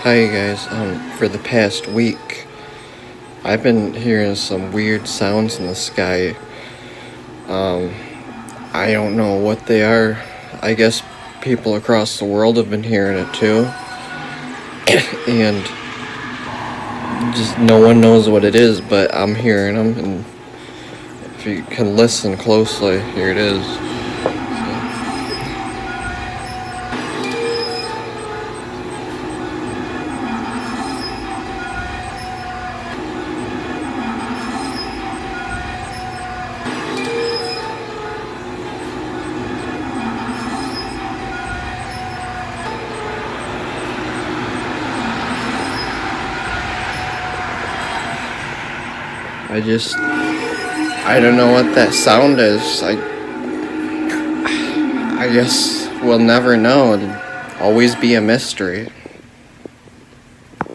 Hi guys, for the past week, I've been hearing some weird sounds in the sky. Um, I don't know what they are. I guess people across the world have been hearing it too. And just no one knows what it is, but I'm hearing them, and if you can listen closely, here it is. I don't know what that sound is. I guess we'll never know. It'll always be a mystery.